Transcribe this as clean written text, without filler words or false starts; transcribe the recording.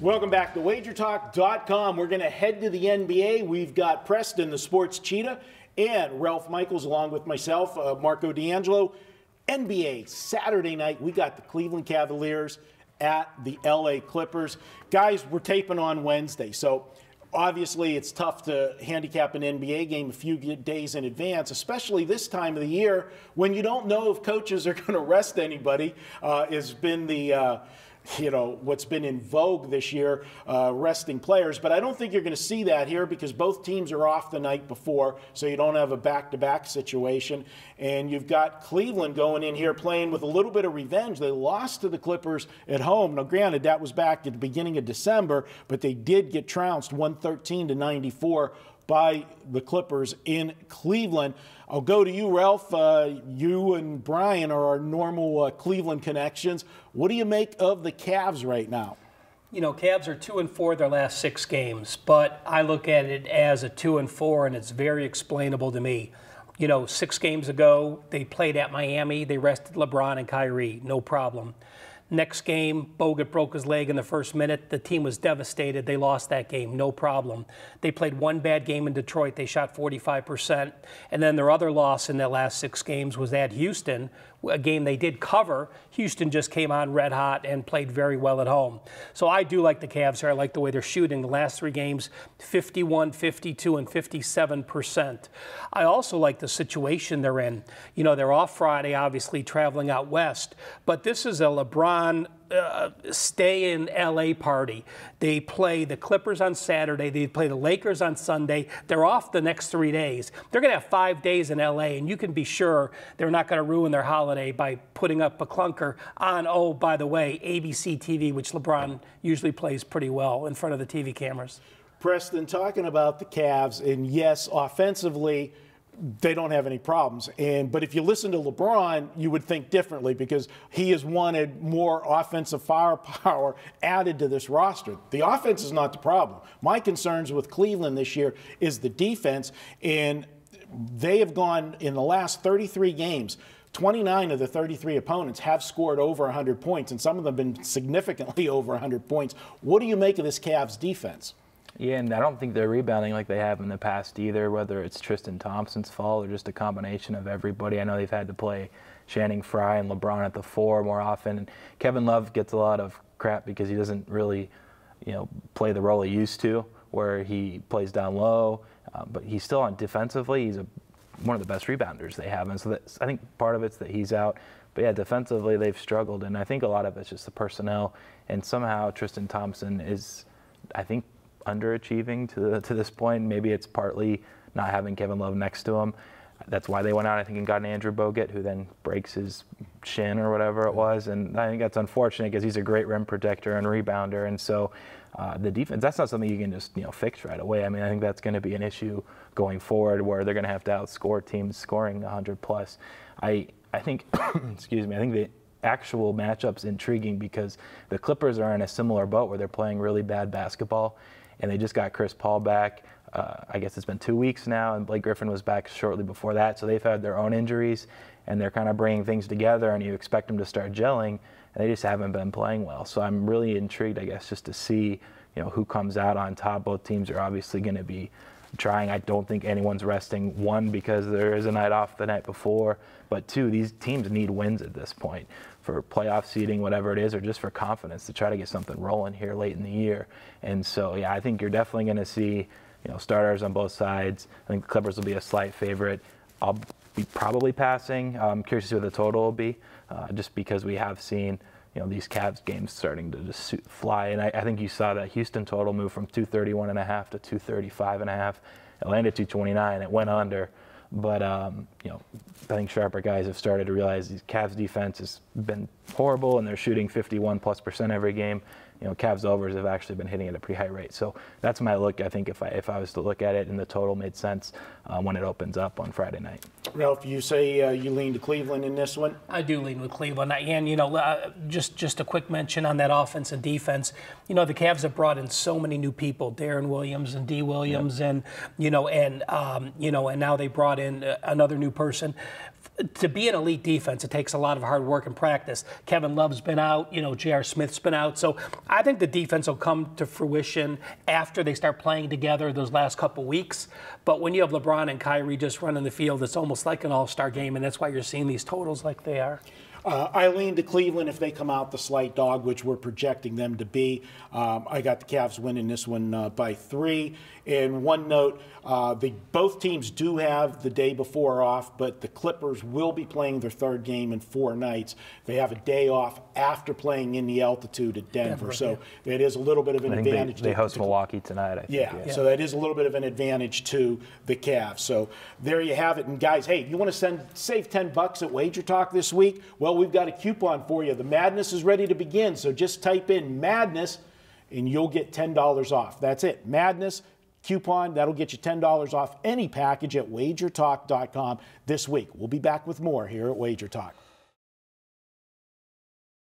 Welcome back to WagerTalk.com. We're going to head to the NBA. We've got Preston, the sports cheetah, and Ralph Michaels, along with myself, Marco D'Angelo. NBA Saturday night, we got the Cleveland Cavaliers at the LA Clippers. Guys, we're taping on Wednesday, so obviously it's tough to handicap an NBA game a few days in advance, especially this time of the year when you don't know if coaches are going to rest anybody. Has been the what's been in vogue this year, resting players. But I don't think you're going to see that here because both teams are off the night before, so you don't have a back-to-back situation. And you've got Cleveland going in here playing with a little bit of revenge. They lost to the Clippers at home. Now, granted, that was back at the beginning of December, but they did get trounced 113-94 by the Clippers in Cleveland. I'll go to you, Ralph. You and Brian are our normal Cleveland connections. What do you make of the Cavs right now? You know, Cavs are 2-4 their last 6 games, but I look at it as a 2-4, and it's very explainable to me. You know, 6 games ago, they played at Miami. They rested LeBron and Kyrie, no problem. Next game, Bogut broke his leg in the first minute. The team was devastated. They lost that game, no problem. They played one bad game in Detroit. They shot 45%. And then their other loss in their last 6 games was at Houston, a game they did cover. Houston just came on red hot and played very well at home. So I do like the Cavs here. I like the way they're shooting. The last 3 games, 51, 52, and 57%. I also like the situation they're in. You know, they're off Friday, obviously traveling out west, but this is a LeBron stay in LA party. They play the Clippers on Saturday. They play the Lakers on Sunday. They're off the next 3 days. They're going to have 5 days in LA, and you can be sure they're not going to ruin their holiday by putting up a clunker on, oh, by the way, ABC TV, which LeBron usually plays pretty well in front of the TV cameras. Preston, talking about the Cavs, and yes, offensively, they don't have any problems. But if you listen to LeBron, you would think differently because he has wanted more offensive firepower added to this roster. The offense is not the problem. My concerns with Cleveland this year is the defense, and they have gone in the last 33 games. 29 of the 33 opponents have scored over 100 points, and some of them have been significantly over 100 points. What do you make of this Cavs defense? Yeah, and I don't think they're rebounding like they have in the past either, whether it's Tristan Thompson's fault or just a combination of everybody. I know they've had to play Channing Frye and LeBron at the 4 more often. And Kevin Love gets a lot of crap because he doesn't really, play the role he used to, where he plays down low, but he's still on defensively. He's one of the best rebounders they have, and so I think part of it's that he's out. But yeah, defensively they've struggled, and I think a lot of it's just the personnel. And somehow Tristan Thompson is, I think, underachieving to this point. Maybe it's partly not having Kevin Love next to him. That's why they went out, I think, and got an Andrew Bogut, who then breaks his shin or whatever it was. And I think that's unfortunate because he's a great rim protector and rebounder. And so the defense, that's not something you can just fix right away. I mean, I think that's going to be an issue going forward where they're going to have to outscore teams scoring 100 plus. I think, excuse me, I think the actual matchup's intriguing because the Clippers are in a similar boat where they're playing really bad basketball. And they just got Chris Paul back. I guess it's been 2 weeks now, and Blake Griffin was back shortly before that. So they've had their own injuries, and they're kind of bringing things together, and you expect them to start gelling, and they just haven't been playing well. So I'm really intrigued, I guess, just to see who comes out on top. Both teams are obviously going to be trying. I don't think anyone's resting, 1, because there is a night off the night before, but 2, these teams need wins at this point for playoff seeding, whatever it is, or just for confidence to try to get something rolling here late in the year. And so, yeah, I think you're definitely going to see, starters on both sides. I think the Clippers will be a slight favorite. I'll be probably passing. I'm curious to see what the total will be, just because we have seen, these Cavs games starting to just fly. And I think you saw that Houston total move from 231.5 to 235.5. It landed 229. It went under. But, I think sharper guys have started to realize these Cavs defense has been horrible, and they're shooting 51+% every game. Cavs overs have actually been hitting at a pretty high rate. So that's my look. I think if I was to look at it, and the total made sense when it opens up on Friday night. Ralph, you say you lean to Cleveland in this one? I do lean with Cleveland. And, just a quick mention on that offense and defense. The Cavs have brought in so many new people, Darren Williams and D. Williams, yep. And now they brought in another new person. To be an elite defense, it takes a lot of hard work and practice. Kevin Love's been out, J.R. Smith's been out. So I think the defense will come to fruition after they start playing together those last couple weeks. But when you have LeBron and Kyrie just running the field, it's almost like an all-star game, and that's why you're seeing these totals like they are. I lean to Cleveland if they come out the slight dog, which we're projecting them to be. I got the Cavs winning this one by 3. And one note, both teams do have the day before off, but the Clippers will be playing their third game in 4 nights. They have a day off after playing in the altitude at Denver. So it is a little bit of an advantage. They host Milwaukee tonight, I think. Yeah, so that is a little bit of an advantage to the Cavs. So there you have it. And guys, hey, you want to save $10 at Wager Talk this week? Well, we've got a coupon for you. The madness is ready to begin. So just type in madness and you'll get $10 off. That's it. Madness coupon. That'll get you $10 off any package at wagertalk.com this week. We'll be back with more here at Wager Talk.